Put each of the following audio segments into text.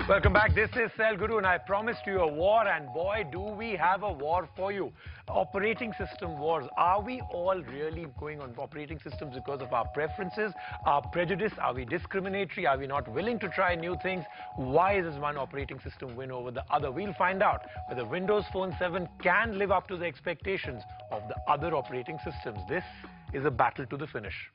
Welcome back. This is CellGuru and I promised you a war, and boy do we have a war for you. Operating system wars. Are we all really going on operating systems because of our preferences, our prejudice? Are we discriminatory? Are we not willing to try new things? Why does one operating system win over the other? We'll find out whether Windows Phone 7 can live up to the expectations of the other operating systems. This is a battle to the finish.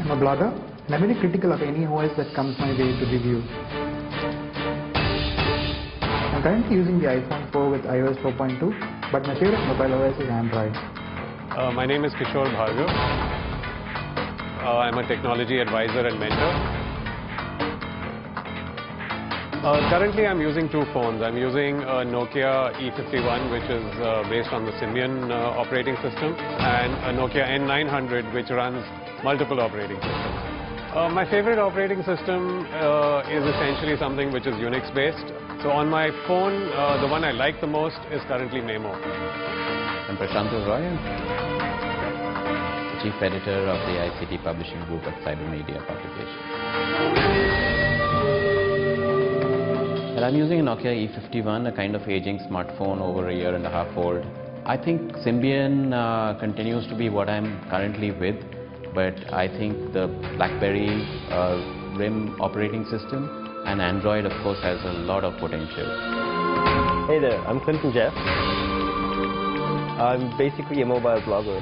I'm a blogger and I'm very critical of any OS that comes my way to review. I'm currently using the iPhone 4 with iOS 4.2, but my favorite mobile OS is Android. My name is Kishore Bhargav. I'm a technology advisor and mentor. Currently I'm using two phones. I'm using a Nokia E51, which is based on the Symbian operating system, and a Nokia N900, which runs multiple operating systems. My favorite operating system is essentially something which is Unix based. So on my phone, the one I like the most is currently Memo. I'm Prashant Roy, Chief Editor of the ICT Publishing Group at Cybermedia Publication. Well, I'm using a Nokia E51, a kind of aging smartphone, over a year and a half old. I think Symbian continues to be what I'm currently with, but I think the BlackBerry RIM operating system and Android, of course, has a lot of potential. Hey there, I'm Clinton Jeff. I'm basically a mobile blogger,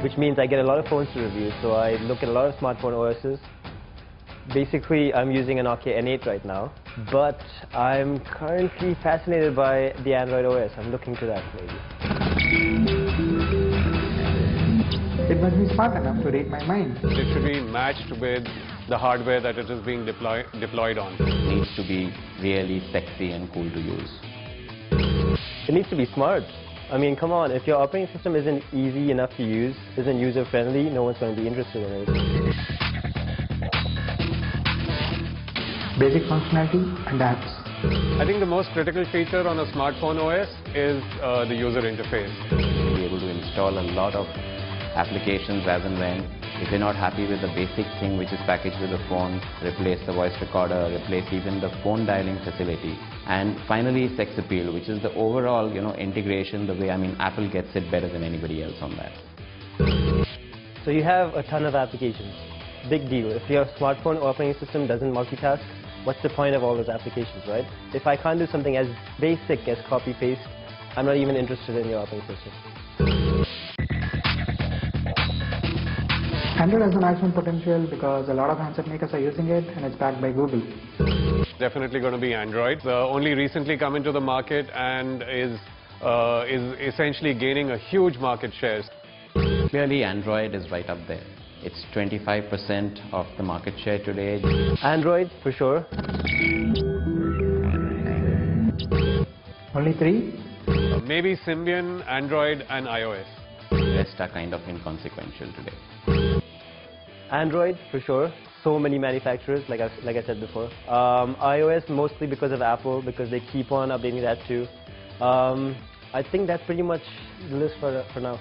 which means I get a lot of phones to review, so I look at a lot of smartphone OSs. Basically, I'm using a Nokia N8 right now, but I'm currently fascinated by the Android OS. I'm looking to that maybe. It must be smart enough to read my mind. It should be matched with the hardware that it is being deployed on. It needs to be really sexy and cool to use. It needs to be smart. I mean, come on, if your operating system isn't easy enough to use, isn't user-friendly, no one's going to be interested in it. Basic functionality and apps. I think the most critical feature on a smartphone OS is the user interface. You'll be able to install a lot of applications as and when. If you're not happy with the basic thing which is packaged with the phone, replace the voice recorder, replace even the phone dialing facility. And finally, sex appeal, which is the overall, integration, the way, Apple gets it better than anybody else on that. So you have a ton of applications. Big deal. If your smartphone operating system doesn't multitask, what's the point of all those applications, right? If I can't do something as basic as copy-paste, I'm not even interested in your operating system. Android has a maximum potential because a lot of handset makers are using it and it's backed by Google. Definitely going to be Android. Only recently come into the market and is essentially gaining a huge market share. Clearly, Android is right up there. It's 25% of the market share today. Android, for sure. Only three? Maybe Symbian, Android and iOS. The rest are kind of inconsequential today. Android, for sure. So many manufacturers, like I said before. iOS, mostly because of Apple, because they keep on updating that too. I think that's pretty much the list for now.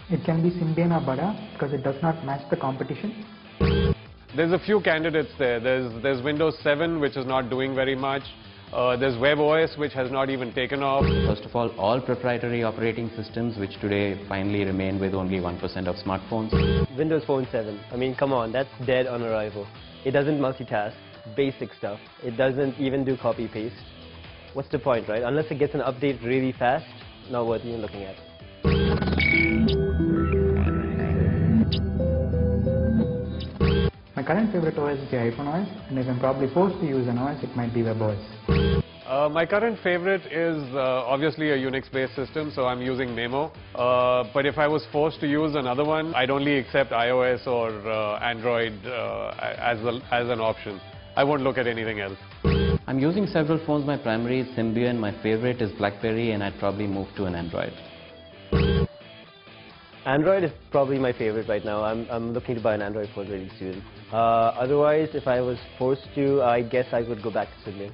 It can be Symbian or Bada because it does not match the competition. There's a few candidates there. There's Windows 7, which is not doing very much. There's WebOS, which has not even taken off. First of all proprietary operating systems, which today finally remain with only 1% of smartphones. Windows Phone 7. I mean, come on, that's dead on arrival. It doesn't multitask, basic stuff. It doesn't even do copy-paste. What's the point, right? Unless it gets an update really fast, not worth even looking at. My current favorite OS is the iPhone OS, and if I'm probably forced to use an OS, it might be WebOS. My current favorite is obviously a Unix-based system, so I'm using Memo. But if I was forced to use another one, I'd only accept iOS or Android as an option. I won't look at anything else. I'm using several phones. My primary is Symbian, my favorite is BlackBerry, and I'd probably move to an Android. Android is probably my favorite right now. I'm looking to buy an Android phone really soon. Otherwise, if I was forced to, I guess I would go back to Symbian.